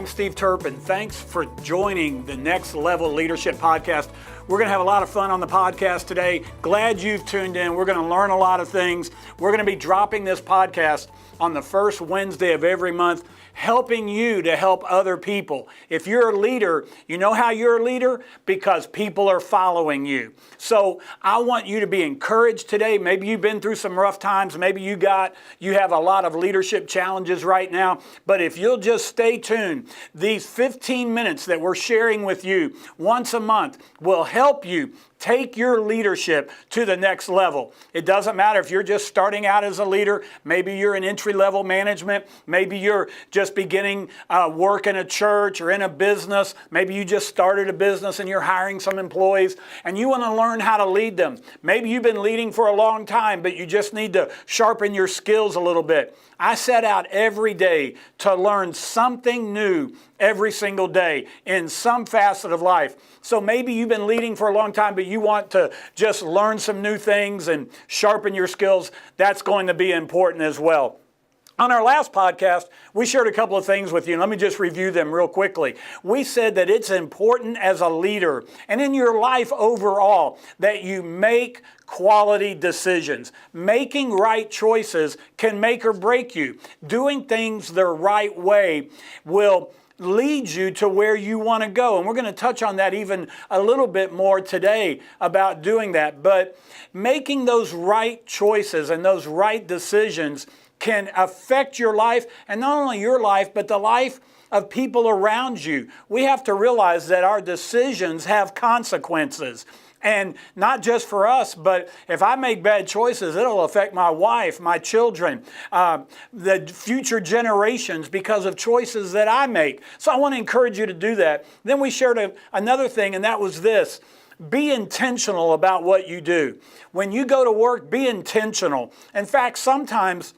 I'm Steve Turpin. Thanks for joining the Next Level Leadership Podcast. We're going to have a lot of fun on the podcast today. Glad you've tuned in. We're going to learn a lot of things. We're going to be dropping this podcast on the first Wednesday of every month, helping you to help other people. If you're a leader, you know how you're a leader? Because people are following you. So I want you to be encouraged today. Maybe you've been through some rough times. Maybe you have a lot of leadership challenges right now. But if you'll just stay tuned, these 15 minutes that we're sharing with you once a month will help you take your leadership to the next level. It doesn't matter if you're just starting out as a leader. Maybe you're in entry-level management. Maybe you're just beginning work in a church or in a business. Maybe you just started a business and you're hiring some employees and you want to learn how to lead them. Maybe you've been leading for a long time, but you just need to sharpen your skills a little bit. I set out every day to learn something new every single day in some facet of life. So maybe you've been leading for a long time, but you want to just learn some new things and sharpen your skills. That's going to be important as well. On our last podcast, we shared a couple of things with you. Let me just review them real quickly. We said that it's important as a leader and in your life overall that you make quality decisions. Making right choices can make or break you. Doing things the right way will lead you to where you want to go. And we're going to touch on that even a little bit more today about doing that. But making those right choices and those right decisions can affect your life, and not only your life, but the life of people around you. We have to realize that our decisions have consequences. And not just for us, but if I make bad choices, it'll affect my wife, my children, the future generations because of choices that I make. So I want to encourage you to do that. Then we shared another thing, and that was this. Be intentional about what you do. When you go to work, be intentional. In fact, sometimes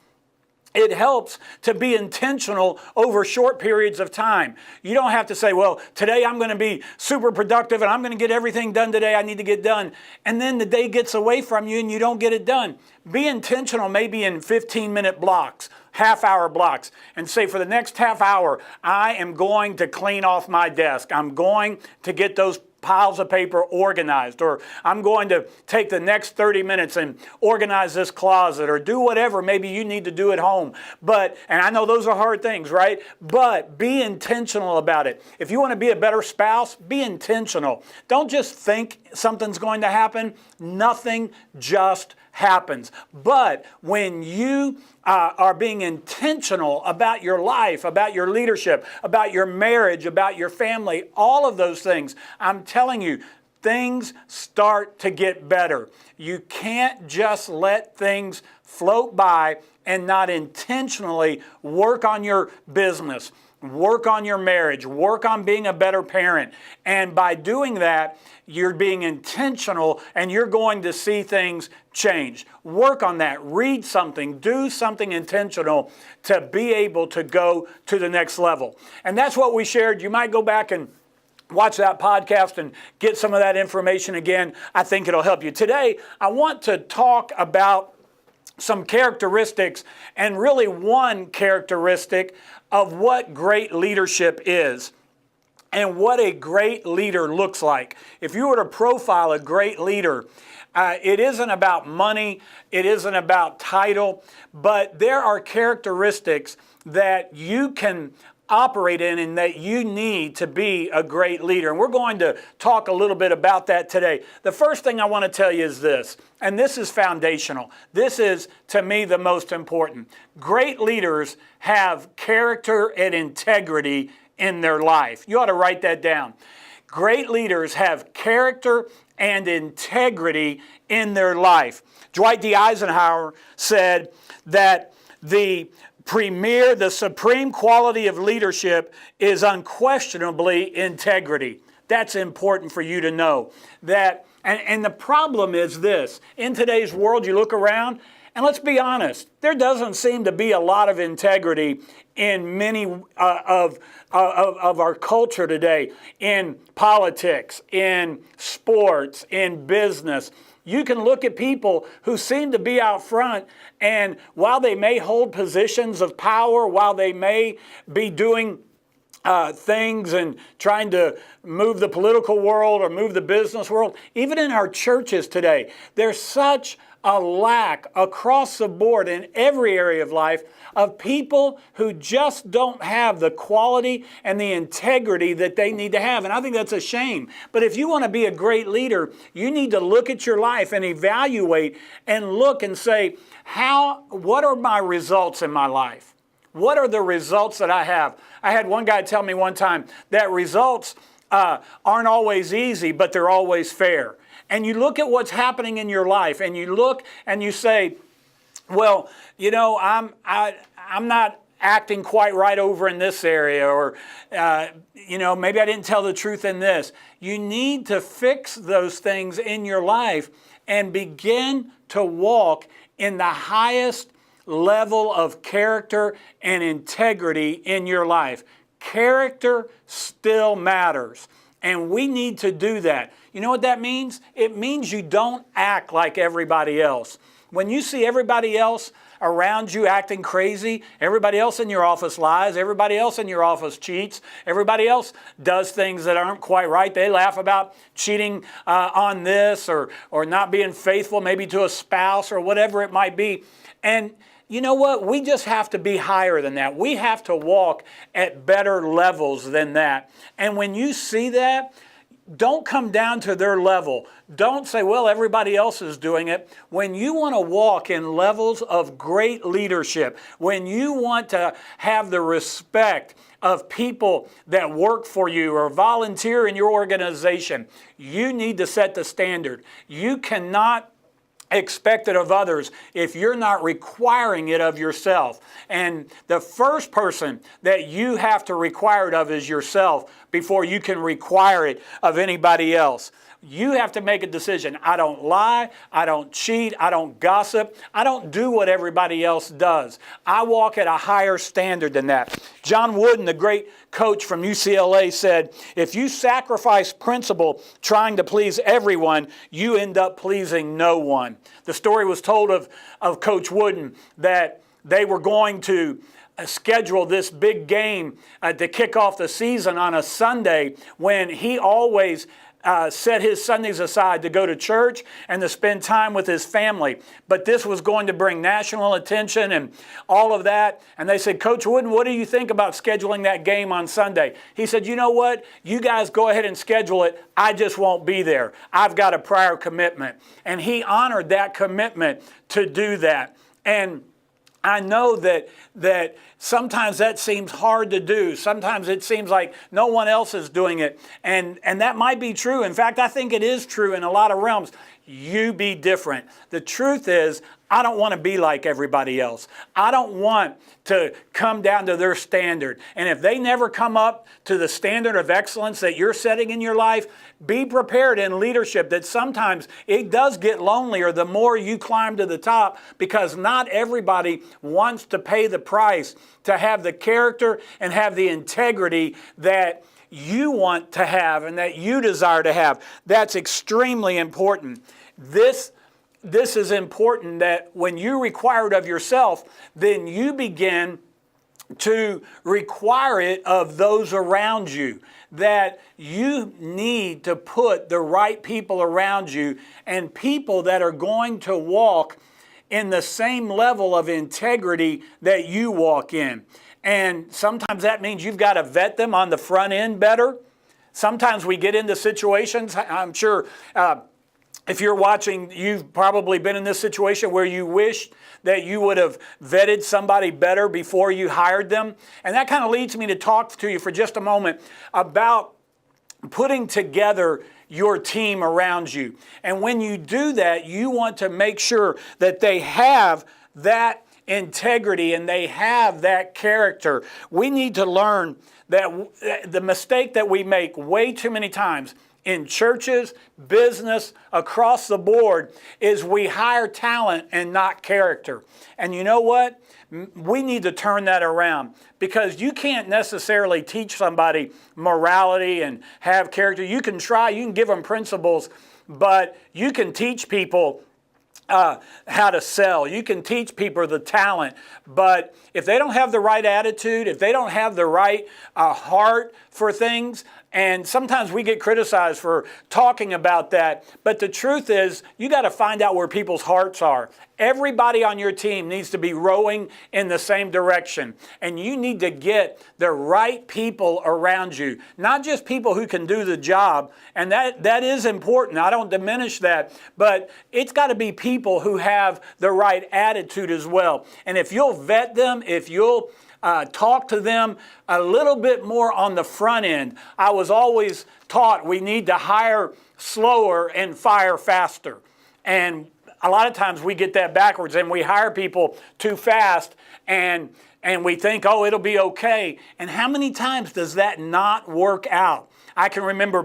it helps to be intentional over short periods of time. You don't have to say, well, today I'm going to be super productive and I'm going to get everything done today I need to get done. And then the day gets away from you and you don't get it done. Be intentional maybe in 15-minute blocks, half-hour blocks, and say for the next half hour, I am going to clean off my desk. I'm going to get those piles of paper organized, or I'm going to take the next 30 minutes and organize this closet, or do whatever maybe you need to do at home. And I know those are hard things, right? But be intentional about it. If you want to be a better spouse, be intentional. Don't just think something's going to happen. Nothing just happens. But when you are being intentional about your life, about your leadership, about your marriage, about your family, all of those things, I'm telling you, things start to get better. You can't just let things float by and not intentionally work on your business, work on your marriage, work on being a better parent. And by doing that, you're being intentional and you're going to see things change. Work on that. Read something. Do something intentional to be able to go to the next level. And that's what we shared. You might go back and watch that podcast and get some of that information again. I think it'll help you. Today, I want to talk about some characteristics, and really one characteristic of what great leadership is and what a great leader looks like. If you were to profile a great leader, it isn't about money, it isn't about title, but there are characteristics that you can operate in and that you need to be a great leader. And we're going to talk a little bit about that today. The first thing I want to tell you is this, and this is foundational. This is, to me, the most important. Great leaders have character and integrity in their life. You ought to write that down. Great leaders have character and integrity in their life. Dwight D. Eisenhower said that the supreme quality of leadership is unquestionably integrity. That's important for you to know. And the problem is this. In today's world, you look around, and let's be honest, there doesn't seem to be a lot of integrity in many of our culture today, in politics, in sports, in business. You can look at people who seem to be out front, and while they may hold positions of power, while they may be doing things and trying to move the political world or move the business world. Even in our churches today, there's such a lack across the board in every area of life of people who just don't have the quality and the integrity that they need to have. And I think that's a shame. But if you want to be a great leader, you need to look at your life and evaluate and look and say, what are my results in my life? What are the results that I have? I had one guy tell me one time that results aren't always easy, but they're always fair. And you look at what's happening in your life and you look and you say, well, you know, I'm not acting quite right over in this area, or, you know, maybe I didn't tell the truth in this. You need to fix those things in your life and begin to walk in the highest level of character and integrity in your life. Character still matters, and we need to do that. You know what that means? It means you don't act like everybody else. When you see everybody else around you acting crazy, everybody else in your office lies, everybody else in your office cheats, everybody else does things that aren't quite right. They laugh about cheating on this or not being faithful maybe to a spouse or whatever it might be. And you know what? We just have to be higher than that. We have to walk at better levels than that. And when you see that, don't come down to their level. Don't say, well, everybody else is doing it. When you want to walk in levels of great leadership, when you want to have the respect of people that work for you or volunteer in your organization, you need to set the standard. You cannot expect it of others if you're not requiring it of yourself. And the first person that you have to require it of is yourself before you can require it of anybody else. You have to make a decision. I don't lie. I don't cheat. I don't gossip. I don't do what everybody else does. I walk at a higher standard than that. John Wooden, the great coach from UCLA, said, if you sacrifice principle trying to please everyone, you end up pleasing no one. The story was told of Coach Wooden that they were going to schedule this big game to kick off the season on a Sunday when he always set his Sundays aside to go to church and to spend time with his family. But this was going to bring national attention and all of that. And they said, Coach Wooden, what do you think about scheduling that game on Sunday? He said, you know what? You guys go ahead and schedule it. I just won't be there. I've got a prior commitment. And he honored that commitment to do that. And I know that sometimes that seems hard to do. Sometimes it seems like no one else is doing it. And that might be true. In fact, I think it is true in a lot of realms. You be different. The truth is, I don't want to be like everybody else. I don't want to come down to their standard. And if they never come up to the standard of excellence that you're setting in your life, be prepared in leadership that sometimes it does get lonelier the more you climb to the top, because not everybody wants to pay the price to have the character and have the integrity that you want to have and that you desire to have. That's extremely important. This is important, that when you require it of yourself, then you begin to require it of those around you. That you need to put the right people around you, and people that are going to walk in the same level of integrity that you walk in. And sometimes that means you've got to vet them on the front end better. Sometimes we get into situations, I'm sure if you're watching, you've probably been in this situation where you wish that you would have vetted somebody better before you hired them. And that kind of leads me to talk to you for just a moment about putting together your team around you. And when you do that, you want to make sure that they have that integrity and they have that character. We need to learn that the mistake that we make way too many times in churches, business, across the board, is we hire talent and not character. And you know what? We need to turn that around, because you can't necessarily teach somebody morality and have character. You can try, you can give them principles, but you can teach people how to sell. You can teach people the talent, but if they don't have the right attitude, if they don't have the right heart for things, and sometimes we get criticized for talking about that, but the truth is you got to find out where people's hearts are. Everybody on your team needs to be rowing in the same direction, and you need to get the right people around you, not just people who can do the job, and that is important. I don't diminish that, but it's got to be people who have the right attitude as well. And if you'll vet them, if you'll talk to them a little bit more on the front end. I was always taught we need to hire slower and fire faster. And a lot of times we get that backwards and we hire people too fast and we think, oh, it'll be okay. And how many times does that not work out? I can remember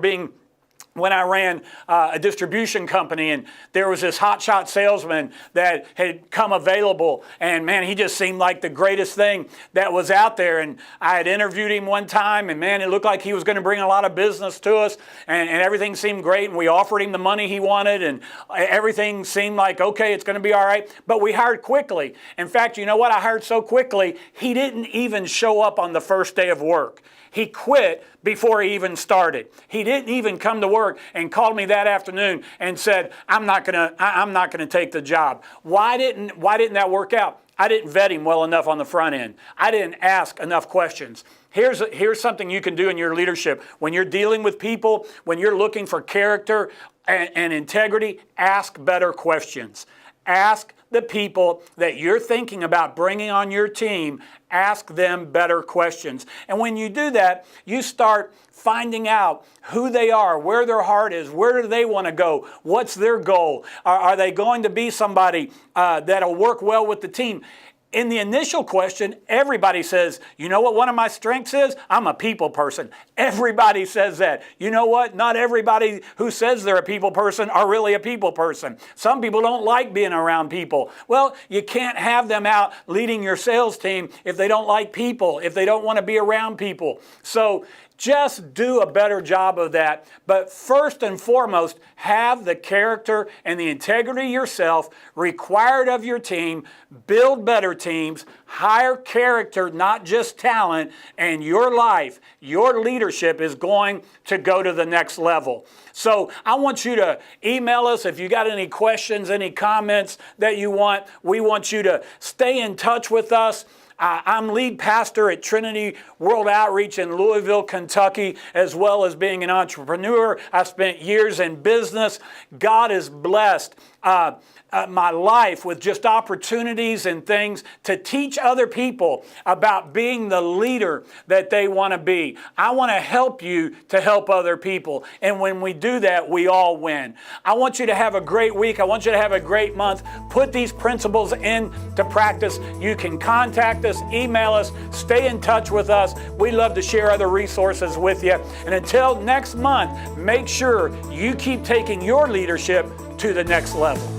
when I ran a distribution company, and there was this hotshot salesman that had come available, and man, he just seemed like the greatest thing that was out there. And I had interviewed him one time, and man, it looked like he was going to bring a lot of business to us, and everything seemed great, and we offered him the money he wanted, and everything seemed like, okay, it's going to be all right. But we hired quickly. In fact, you know what? I hired so quickly, he didn't even show up on the first day of work. He quit before he even started. He didn't even come to work and called me that afternoon and said, I'm not gonna take the job. Why didn't that work out? I didn't vet him well enough on the front end. I didn't ask enough questions. Here's something you can do in your leadership. When you're dealing with people, when you're looking for character and integrity, ask better questions. Ask the people that you're thinking about bringing on your team, ask them better questions. And when you do that, you start finding out who they are, where their heart is, where do they want to go, what's their goal, are they going to be somebody that'll work well with the team. In the initial question, everybody says, you know what one of my strengths is? I'm a people person. Everybody says that. You know what? Not everybody who says they're a people person are really a people person. Some people don't like being around people. Well, you can't have them out leading your sales team if they don't like people, if they don't want to be around people. So just do a better job of that. But first and foremost, have the character and the integrity yourself required of your team. Build better teams. Hire character, not just talent. And your life, your leadership is going to go to the next level. So I want you to email us if you got any questions, any comments that you want. We want you to stay in touch with us. I'm lead pastor at Trinity World Outreach in Louisville, Kentucky, as well as being an entrepreneur. I spent years in business. God has blessed my life with just opportunities and things to teach other people about being the leader that they want to be. I want to help you to help other people. And when we do that, we all win. I want you to have a great week. I want you to have a great month. Put these principles into practice. You can contact us, email us, stay in touch with us. We love to share other resources with you. And until next month, make sure you keep taking your leadership to the next level.